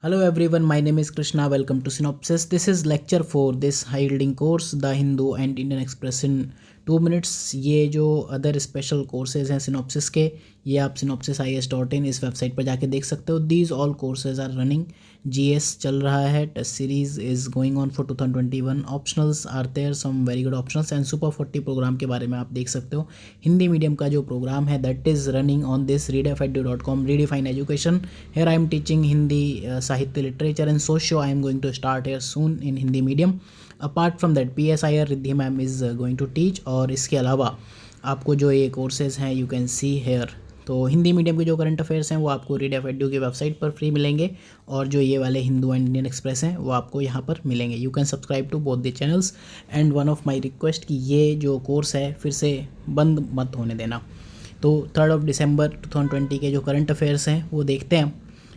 Hello everyone, my name is Krishna. Welcome to Synopsis. This is lecture 4 this high yielding course, The Hindu and Indian Express in 2 minutes. ये जो other special courses हैं synopsis के, ये आप synopsisias.in इस website पर जाके देख सकते हो. These all courses are running. GS चल रहा है, test series is going on for 2021. Optionals are there, some very good optionals and super 40 programme के बारे में आप देख सकते हो. हिंदी मीडियम का जो प्रोग्राम है that is running on this readedu.com redefine education. Here I am teaching Hindi, Sahitya, literature and socio. I am going to start here soon in Hindi medium. Apart from that PSIR Riddhi ma'am is going to teach. और इसके अलावा आपको जो ये courses हैं you can see here. तो Hindi medium के जो करंट अफेयर्स हैं वो आपको readedu की वेबसाइट पर फ्री मिलेंगे, और जो ये वाले हिंदू एंड इंडियन एक्सप्रेस हैं वो आपको यहाँ पर मिलेंगे. You can subscribe to both the channels. And one of my request कि ये जो कोर्स है फिर से बंद मत होने देना. तो 3 December 2020 के जो करंट अफेयर्स हैं वो देखते हैं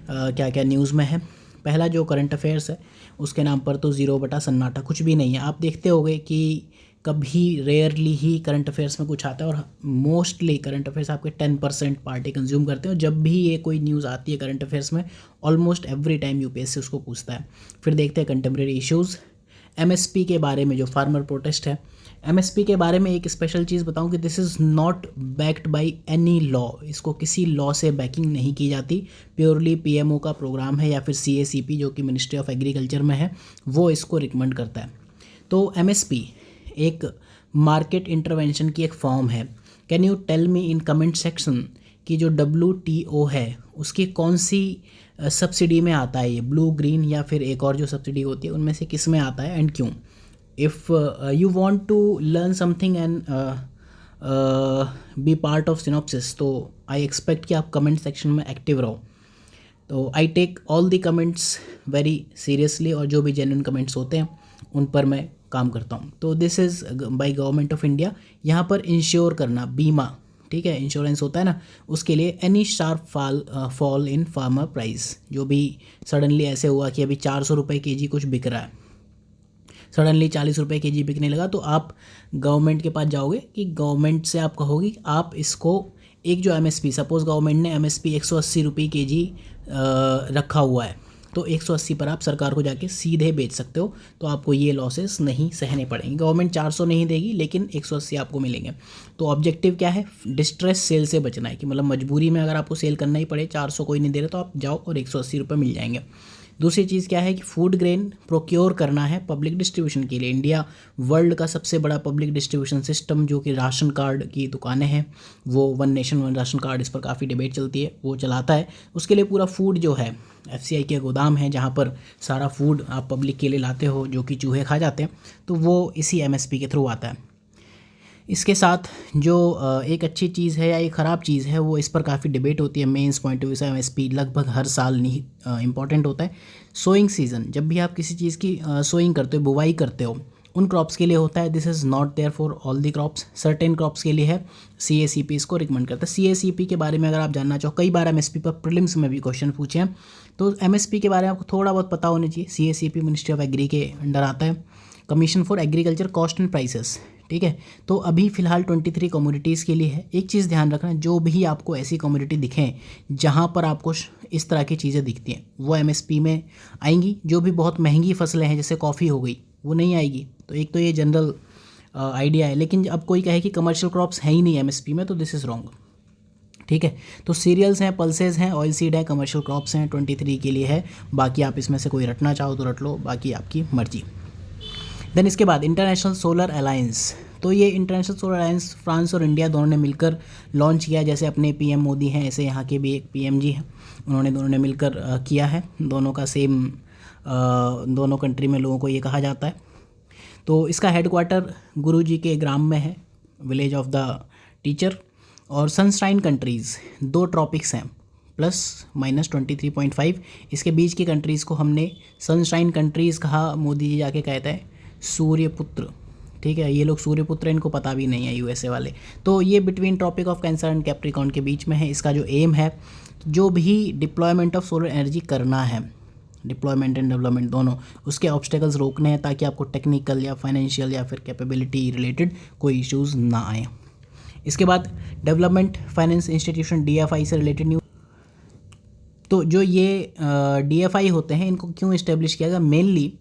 क्या क्या न्यूज़ में है. पहला जो करंट अफेयर्स है उसके नाम पर तो 0 बटा सन्नाटा, कुछ भी नहीं है. आप देखते होंगे कि कभी रेयरली ही करंट अफेयर्स में कुछ आता है, और मोस्टली करंट अफेयर्स आपके 10% पार्टी कंज्यूम करते हैं. जब भी ये कोई न्यूज़ आती है करंट अफेयर्स में, ऑलमोस्ट एवरी टाइम UPSC उसको पूछता है. फिर देखते हैं कंटेम्प्रेरी इश्यूज़. MSP के बारे में जो फार्मर प्रोटेस्ट है, MSP के बारे में एक स्पेशल चीज़ बताऊं कि this is not backed by any law. इसको किसी लॉ से बैकिंग नहीं की जाती. प्योरली PMO का प्रोग्राम है या फिर CACP जो कि मिनिस्ट्री ऑफ एग्रीकल्चर में है, वो इसको रिकमेंड करता है. तो MSP एक मार्केट इंटरवेंशन की एक फॉर्म है. Can you tell me in comment section कि जो WTO है उसकी कौन सी सब्सिडी में आता है, ये ब्लू ग्रीन या फिर एक और जो सब्सिडी होती है उनमें से किस में आता है एंड क्यों. If you want to learn something and be part of Synopsis, तो आई एक्सपेक्ट कि आप कमेंट सेक्शन में एक्टिव रहो. तो I take all the comments very seriously, और जो भी जेन्युइन कमेंट्स होते हैं उन पर मैं काम करता हूँ. तो this is by government of India. यहाँ पर इंश्योर करना, बीमा, ठीक है, इंश्योरेंस होता है ना, उसके लिए any sharp fall in farmer price. जो भी सडनली ऐसे हुआ कि अभी 400 रुपये kg कुछ बिक रहा है, सडनली 40 रुपये kg बिकने लगा, तो आप गवर्नमेंट के पास जाओगे कि गवर्नमेंट से आप कहोगे कि आप इसको एक जो MSP, सपोज़ गवर्नमेंट ने MSP 180 रुपये kg रखा हुआ है, तो 180 पर आप सरकार को जाके सीधे बेच सकते हो. तो आपको ये लॉसेस नहीं सहने पड़ेंगे. गवर्नमेंट 400 नहीं देगी लेकिन 180 आपको मिलेंगे. तो ऑब्जेक्टिव क्या है, डिस्ट्रेस सेल से बचना है, कि मतलब मजबूरी में अगर आपको सेल करना ही पड़े, 400 कोई नहीं दे रहा तो आप जाओ और 180 रुपये मिल जाएंगे. दूसरी चीज़ क्या है कि फूड ग्रेन प्रोक्योर करना है पब्लिक डिस्ट्रीब्यूशन के लिए. इंडिया वर्ल्ड का सबसे बड़ा पब्लिक डिस्ट्रीब्यूशन सिस्टम, जो कि राशन कार्ड की दुकानें हैं, वो one nation one ration card, इस पर काफ़ी डिबेट चलती है, वो चलाता है. उसके लिए पूरा फूड जो है FCI के गोदाम है जहाँ पर सारा फूड आप पब्लिक के लिए लाते हो जो कि चूहे खा जाते हैं, तो वो इसी MSP के थ्रू आता है. इसके साथ जो एक अच्छी चीज़ है या एक ख़राब चीज़ है, वो इस पर काफ़ी डिबेट होती है. मेंस पॉइंट ऑफ व्यू से MSP लगभग हर साल नहीं इम्पॉर्टेंट होता है. सोइंग सीज़न, जब भी आप किसी चीज़ की सोइंग करते हो, बुवाई करते हो, उन क्रॉप्स के लिए होता है. This is not there for all the crops. Certain crops के लिए है. CACP इसको रिकमेंड करता है. CACP के बारे में अगर आप जानना चाहो, कई बार MSP पर प्रीलिम्स में भी क्वेश्चन पूछे हैं, तो MSP के बारे में आपको थोड़ा बहुत पता होना चाहिए. CACP मिनिस्ट्री ऑफ एग्री के अंडर आता है. Commission for agriculture cost and prices, ठीक है. तो अभी फ़िलहाल 23 कमोडिटीज़ के लिए है. एक चीज़ ध्यान रखना, जो भी आपको ऐसी कमोडिटी दिखें जहाँ पर आपको इस तरह की चीज़ें दिखती हैं, वो MSP में आएंगी. जो भी बहुत महंगी फसलें हैं जैसे कॉफ़ी हो गई, वो नहीं आएगी. तो एक तो ये जनरल आइडिया है. लेकिन अब कोई कहे कि कमर्शियल क्रॉप्स हैं ही नहीं MSP में, तो दिस इज़ रॉन्ग, ठीक है. तो सीरियल्स हैं, पल्सेस हैं, ऑयल सीड है, कमर्शियल क्रॉप्स हैं, 23 के लिए है. बाकी आप इसमें से कोई रटना चाहो तो रट लो, बाकी आपकी मर्जी. देन इसके बाद इंटरनेशनल सोलर अलायंस. तो ये इंटरनेशनल सोलर अलायंस फ्रांस और इंडिया दोनों ने मिलकर लॉन्च किया. जैसे अपने PM मोदी हैं, ऐसे यहाँ के भी एक PM जी हैं, दोनों ने मिलकर किया है. दोनों का सेम, दोनों कंट्री में लोगों को ये कहा जाता है. तो इसका हेडक्वार्टर गुरु जी के ग्राम में है, विलेज ऑफ द टीचर. और सनशाइन कंट्रीज़ 2 ट्रॉपिक्स हैं, +-23.5. इसके बीच की कंट्रीज़ को हमने सनशाइन कंट्रीज़ कहा. मोदी जी जाके कहते हैं सूर्यपुत्र, ठीक है. ये लोग सूर्यपुत्र, इनको पता भी नहीं है USA वाले. तो ये between Tropic of Cancer and Capricorn के बीच में है. इसका जो एम है, जो भी डिप्लॉयमेंट ऑफ सोलर एनर्जी करना है, डिप्लॉयमेंट एंड डेवलपमेंट दोनों, उसके ऑब्स्टेकल्स रोकने हैं ताकि आपको टेक्निकल या फाइनेंशियल या फिर कैपेबिलिटी रिलेटेड कोई इश्यूज़ ना आए. इसके बाद डेवलपमेंट फाइनेंस इंस्टीट्यूशन DFI से रिलेटेड न्यूज़. तो जो ये DFI होते हैं इनको क्यों इस्टेब्लिश किया गया, मेनली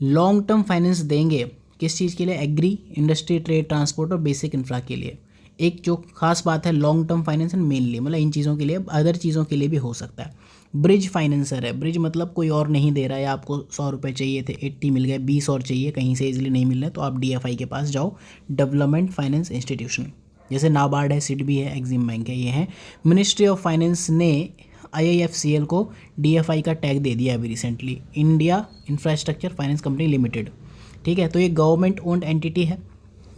लॉन्ग टर्म फाइनेंस देंगे किस चीज़ के लिए, एग्री, इंडस्ट्री, ट्रेड, ट्रांसपोर्ट और बेसिक इंफ्रा के लिए। एक जो खास बात है long term finance and mainly मतलब इन चीज़ों के लिए, अदर चीज़ों के लिए भी हो सकता है। ब्रिज फाइनेंसर है, ब्रिज मतलब कोई और नहीं दे रहा है, आपको 100 रुपये चाहिए थे 80 मिल गए, 20 और चाहिए कहीं से इजीली नहीं मिल रहे तो आप DFI के पास जाओ, डेवलपमेंट फाइनेंस इंस्टीट्यूशन, जैसे नाबार्ड है, सिडबी है, एग्जिम बैंक है, ये है। मिनिस्ट्री ऑफ फाइनेंस ने IIFCL को DFI का टैग दे दिया अभी recently, India infrastructure finance company limited, ठीक है। तो ये गवर्नमेंट ओन्ड एंटिटी है।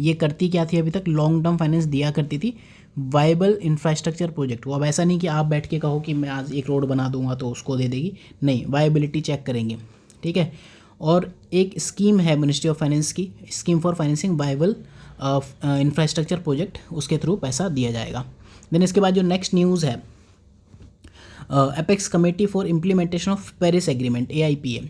ये करती क्या थी, अभी तक लॉन्ग टर्म फाइनेंस दिया करती थी वाइबल इंफ्रास्ट्रक्चर प्रोजेक्ट। वो अब ऐसा नहीं कि आप बैठ के कहो कि मैं आज एक रोड बना दूंगा तो उसको दे देगी, नहीं, वाइबिलिटी चेक करेंगे, ठीक है। और एक स्कीम है मिनिस्ट्री ऑफ फाइनेंस की, scheme for financing viable infrastructure project, उसके थ्रू पैसा दिया जाएगा। देन इसके बाद जो नेक्स्ट न्यूज़ है, apex committee for implementation of Paris agreement, AIPA।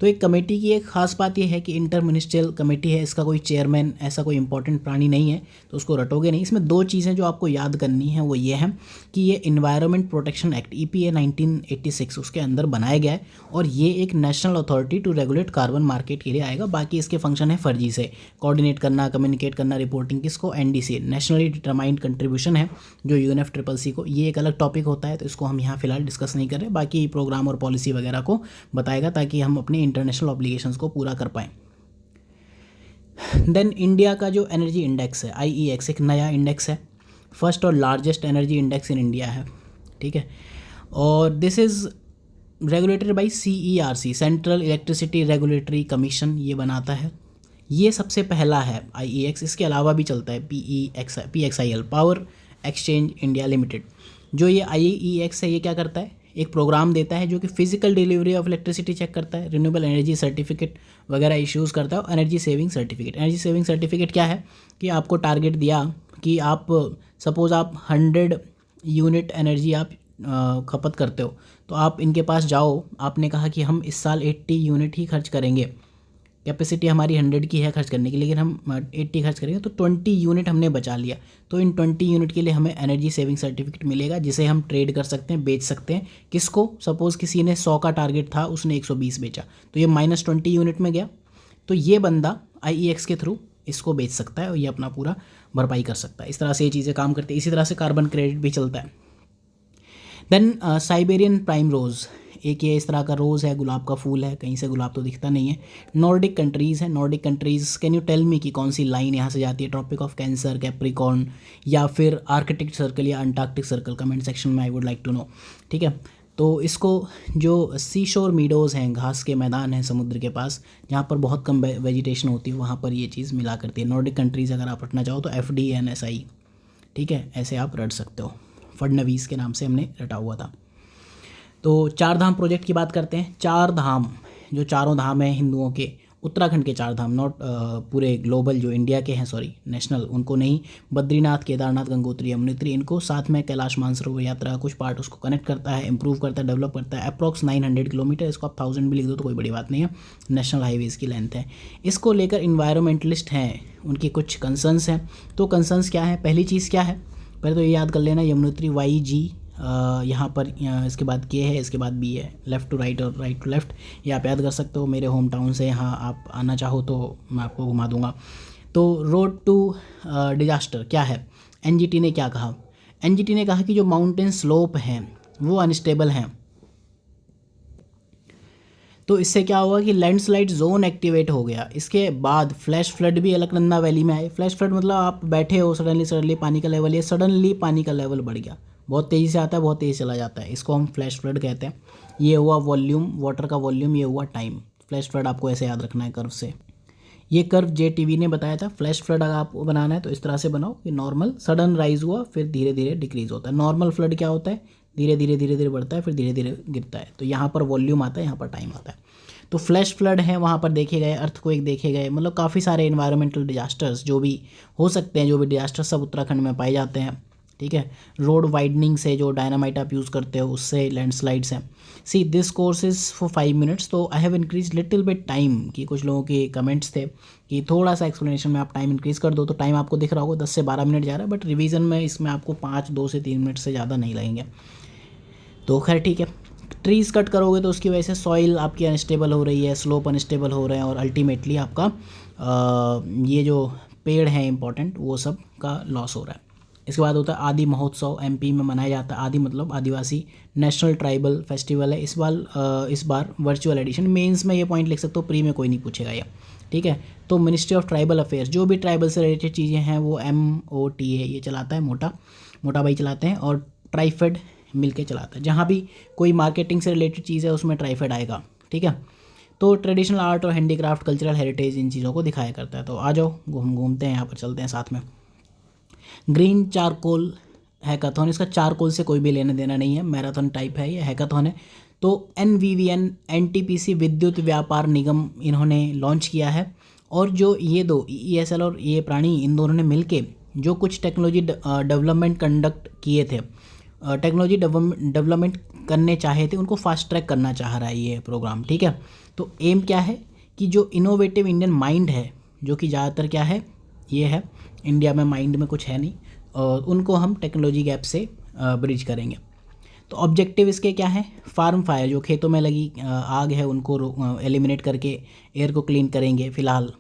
तो एक कमेटी की एक खास बात यह है कि इंटर मिनिस्ट्रियल कमेटी है, इसका कोई चेयरमैन ऐसा कोई इंपॉर्टेंट प्राणी नहीं है, तो उसको रटोगे नहीं। इसमें दो चीज़ें जो आपको याद करनी है वो ये है कि ये इन्वायरमेंट प्रोटेक्शन एक्ट EPA 1986 उसके अंदर बनाया गया है, और ये एक national authority to regulate carbon market के लिए आएगा। बाकी इसके फंक्शन है फर्जी से कोऑर्डिनेट करना, कम्युनिकेट करना, रिपोर्टिंग किसको, NDC, नेशनली डिटरमाइंड कंट्रीब्यूशन है जो UNFCCC को, ये एक अलग टॉपिक होता है तो इसको हम यहाँ फिलहाल डिस्कस नहीं कर रहे। बाकी प्रोग्राम और पॉलिसी वगैरह को बताएगा ताकि हम अपने इंटरनेशनल ऑब्लिगेशंस को पूरा कर पाएँ। देन इंडिया का जो एनर्जी इंडेक्स है IEX, एक नया इंडेक्स है, फर्स्ट और largest energy index in India है, ठीक है। और this is regulated by CERC, central electricity regulatory commission, ये बनाता है। ये सबसे पहला है IEX। इसके अलावा भी चलता है PXIL, power exchange India limited. जो ये IEX है ये क्या करता है, एक प्रोग्राम देता है जो कि physical delivery of electricity check करता है, रिन्यूएबल एनर्जी सर्टिफिकेट वगैरह इश्यूज़ करता है, और energy saving certificate. Energy saving certificate क्या है कि आपको टारगेट दिया कि आप सपोज़ आप 100 यूनिट एनर्जी आप खपत करते हो, तो आप इनके पास जाओ, आपने कहा कि हम इस साल 80 यूनिट ही खर्च करेंगे, कैपेसिटी हमारी 100 की है खर्च करने की, लेकिन हम 80 खर्च करेंगे, तो 20 यूनिट हमने बचा लिया, तो इन 20 यूनिट के लिए हमें एनर्जी सेविंग सर्टिफिकेट मिलेगा, जिसे हम ट्रेड कर सकते हैं, बेच सकते हैं। किसको, सपोज़ किसी ने 100 का टारगेट था, उसने 120 बेचा, तो ये -20 यूनिट में गया, तो ये बंदा IEX के थ्रू इसको बेच सकता है और ये अपना पूरा भरपाई कर सकता है। इस तरह से ये चीज़ें काम करती है। इसी तरह से कार्बन क्रेडिट भी चलता है। देन साइबेरियन प्राइम रोज़, एक ये इस तरह का रोज़ है, गुलाब का फूल है, कहीं से गुलाब तो दिखता नहीं है। नॉर्डिक कंट्रीज़ है, Nordic countries, can you tell me कि कौन सी लाइन यहाँ से जाती है, ट्रॉपिक ऑफ कैंसर, कैप्रिकॉर्न, या फिर आर्कटिक सर्कल या अंटार्कटिक सर्कल, कमेंट सेक्शन में I would like to know, ठीक है। तो इसको जो सी शोर मीडोज़ हैं, घास के मैदान हैं समुद्र के पास, जहाँ पर बहुत कम वेजिटेशन होती है, वहाँ पर ये चीज़ मिला करती है। नॉर्डिक कंट्रीज़ अगर आप रटना चाहो तो FDNSI, ठीक है, ऐसे आप रट सकते हो। फडनवीस के नाम से हमने रटा हुआ था। तो 4 धाम प्रोजेक्ट की बात करते हैं। 4 धाम, जो चारों धाम हैं हिंदुओं के, उत्तराखंड के 4 धाम, नॉट पूरे ग्लोबल जो इंडिया के हैं, सॉरी नेशनल, उनको नहीं, बद्रीनाथ, केदारनाथ, गंगोत्री, यमुनोत्री, इनको साथ में कैलाश मानसरोवर यात्रा का कुछ पार्ट उसको कनेक्ट करता है, इंप्रूव करता है, डेवलप करता है। अप्रॉक्स 900 किलोमीटर, इसको आप 1000 भी लिख दो तो कोई बड़ी बात नहीं है, नेशनल हाईवेज़ की लेंथ है। इसको लेकर इन्वायरमेंटलिस्ट हैं, उनकी कुछ कंसर्न्स हैं। तो कंसर्न्स क्या है, पहली चीज़ क्या है, पहले तो ये याद कर लेना, यमुनोत्री YG, यहाँ पर इसके बाद K है, इसके बाद B है, लेफ़्ट टू राइट और राइट टू लेफ़्ट, ये आप याद कर सकते हो। मेरे होम टाउन से यहाँ आप आना चाहो तो मैं आपको घुमा दूँगा। तो रोड टू डिजास्टर क्या है, NGT ने क्या कहा, NGT ने कहा कि जो माउंटेन स्लोप हैं वो अनस्टेबल हैं, तो इससे क्या हुआ कि लैंडस्लाइड जोन एक्टिवेट हो गया। इसके बाद फ्लैश फ्लड भी अलकनंदा वैली में आए। फ्लैश फ्लड मतलब आप बैठे हो, सडनली पानी का लेवल, ये सडनली पानी का लेवल बढ़ गया, बहुत तेज़ी से आता है, बहुत तेज़ी चला जाता है, इसको हम फ्लैश फ्लड कहते हैं। ये हुआ वॉल्यूम, वाटर का वॉल्यूम, ये हुआ टाइम। फ्लैश फ्लड आपको ऐसे याद रखना है कर्व से। ये कर्व JTV ने बताया था। फ्लैश फ्लड अगर आपको बनाना है तो इस तरह से बनाओ कि नॉर्मल सडन राइज हुआ, फिर धीरे धीरे डिक्रीज होता है। नॉर्मल फ्लड क्या होता है, धीरे धीरे बढ़ता है, फिर धीरे धीरे गिरता है। तो यहाँ पर वॉल्यूम आता है, यहाँ पर टाइम आता है। तो फ्लैश फ्लड है, वहाँ पर देखे गए, अर्थक्वेक देखे गए, मतलब काफ़ी सारे इन्वायरमेंटल डिजास्टर्स जो भी हो सकते हैं, जो भी डिजास्टर्स सब उत्तराखंड में पाए जाते हैं, ठीक है। रोड वाइडनिंग से, जो डायनामाइट आप यूज़ करते हो उससे लैंडस्लाइड्स हैं। See this course is for 5 minutes, तो I have increase little bit time, कि कुछ लोगों के कमेंट्स थे कि थोड़ा सा एक्सप्लेनेशन में आप टाइम इंक्रीज़ कर दो, तो टाइम आपको दिख रहा होगा 10 से 12 मिनट जा रहा है, बट रिवीजन में इसमें आपको 2 से 3 मिनट से ज़्यादा नहीं लगेंगे। तो खैर ठीक है, ट्रीज़ कट करोगे तो उसकी वजह से सॉइल आपकी अनस्टेबल हो रही है, स्लोप अनस्टेबल हो रहे हैं और अल्टीमेटली आपका ये जो पेड़ हैं इंपॉर्टेंट वो सब का लॉस हो रहा है। इसके बाद होता है आदि महोत्सव, एमपी में मनाया जाता है। आदि मतलब आदिवासी नेशनल ट्राइबल फेस्टिवल है। इस बार वर्चुअल एडिशन। मेंस में ये पॉइंट लिख सकते हो, प्री में कोई नहीं पूछेगा ये, ठीक है। तो मिनिस्ट्री ऑफ ट्राइबल अफेयर्स, जो भी ट्राइबल से रिलेटेड चीज़ें हैं वो MOTA ये चलाता है, मोटा भाई चलाते हैं, और ट्राइफेड मिलके चलाता है। जहाँ भी कोई मार्केटिंग से रिलेटेड चीज़ है उसमें ट्राइफेड आएगा, ठीक है। तो ट्रेडिशनल आर्ट और हैंडीक्राफ्ट, कल्चरल हेरिटेज, इन चीज़ों को दिखाया करता है। तो आ जाओ घूमते हैं, यहाँ पर चलते हैं साथ में। ग्रीन चारकोल हैकाथॉन, इसका चारकोल से कोई भी लेना देना नहीं है, मैराथन टाइप है, ये हैकाथॉन है। तो NVVN NTPC विद्युत व्यापार निगम इन्होंने लॉन्च किया है। और जो ये दो ESL और ये प्राणी, इन दोनों ने मिलके जो कुछ टेक्नोलॉजी डेवलपमेंट कंडक्ट किए थे, टेक्नोलॉजी डेवलपमेंट करने चाहे थे, उनको फास्ट ट्रैक करना चाह रहा है ये प्रोग्राम, ठीक है। तो एम क्या है कि जो इनोवेटिव इंडियन माइंड है, जो कि ज़्यादातर क्या है, ये है इंडिया में माइंड में कुछ है नहीं, और उनको हम टेक्नोलॉजी गैप से ब्रिज करेंगे। तो ऑब्जेक्टिव इसके क्या है, फार्म फायर, जो खेतों में लगी आग है उनको एलिमिनेट करके एयर को क्लीन करेंगे फ़िलहाल,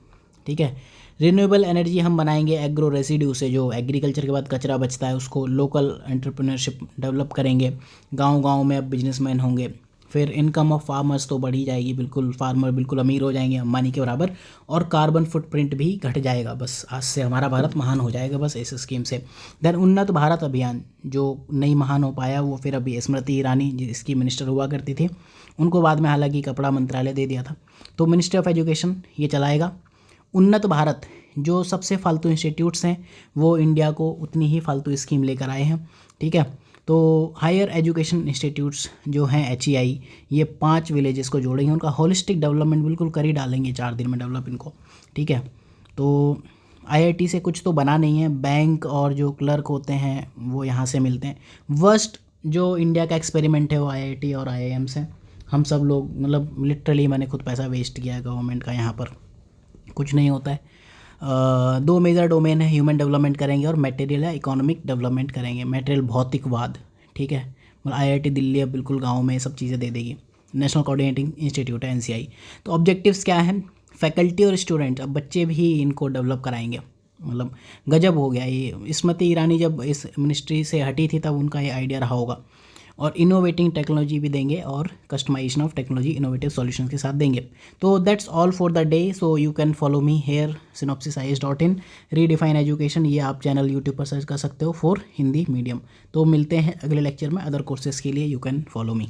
ठीक है। रिन्यूएबल एनर्जी हम बनाएंगे एग्रो रेसिड्यू से, जो एग्रीकल्चर के बाद कचरा बचता है उसको लोकल एंटरप्रेन्योरशिप डेवलप करेंगे। गांव-गांव में अब बिजनेसमैन होंगे। फिर इनकम ऑफ फार्मर्स तो बढ़ी जाएगी, बिल्कुल फार्मर बिल्कुल अमीर हो जाएंगे अंबानी के बराबर, और कार्बन फुटप्रिंट भी घट जाएगा। बस आज से हमारा भारत महान हो जाएगा बस इस स्कीम से। देन उन्नत भारत अभियान, जो नहीं महान हो पाया वो फिर अभी स्मृति ईरानी जिसकी मिनिस्टर हुआ करती थी, उनको बाद में हालांकि कपड़ा मंत्रालय दे दिया था। तो मिनिस्ट्री ऑफ एजुकेशन ये चलाएगा। उन्नत भारत, जो सबसे फालतू इंस्टीट्यूट्स हैं वो इंडिया को उतनी ही फालतू स्कीम लेकर आए हैं, ठीक है। तो हायर एजुकेशन इंस्टीट्यूट्स जो हैं HEI, ये 5 विलेजेस को जोड़ेंगे, उनका होलिस्टिक डेवलपमेंट बिल्कुल कर ही डालेंगे 4 दिन में डेवलप इनको, ठीक है। तो IIT से कुछ तो बना नहीं है, बैंक और जो क्लर्क होते हैं वो यहाँ से मिलते हैं। वर्स्ट जो इंडिया का एक्सपेरिमेंट है वो IIT और IIMs हैं। हम सब लोग मतलब लिटरली मैंने खुद पैसा वेस्ट किया है गवर्नमेंट का, यहाँ पर कुछ नहीं होता है। 2 मेजर डोमेन है, ह्यूमन डेवलपमेंट करेंगे और मटेरियल या इकोनॉमिक डेवलपमेंट करेंगे। मटेरियल भौतिकवाद, ठीक है, मतलब IIT दिल्ली अब बिल्कुल गाँव में सब चीज़ें दे देगी। नेशनल कोऑर्डिनेटिंग इंस्टीट्यूट है NCI। तो ऑब्जेक्टिव्स क्या हैं, फैकल्टी और स्टूडेंट, अब बच्चे भी इनको डेवलप कराएंगे। मतलब गजब हो गया ये। स्मृति ईरानी जब इस मिनिस्ट्री से हटी थी तब उनका ये आइडिया रहा होगा। और इनोवेटिंग टेक्नोलॉजी भी देंगे और customization of technology innovative solutions के साथ देंगे। तो that's all for the day. So you can follow me here synopsisias.in। Redefine education, ये आप चैनल यूट्यूब पर सर्च कर सकते हो फॉर हिंदी मीडियम। तो मिलते हैं अगले लेक्चर में। अदर कोर्सेज़ के लिए यू कैन फॉलो मी।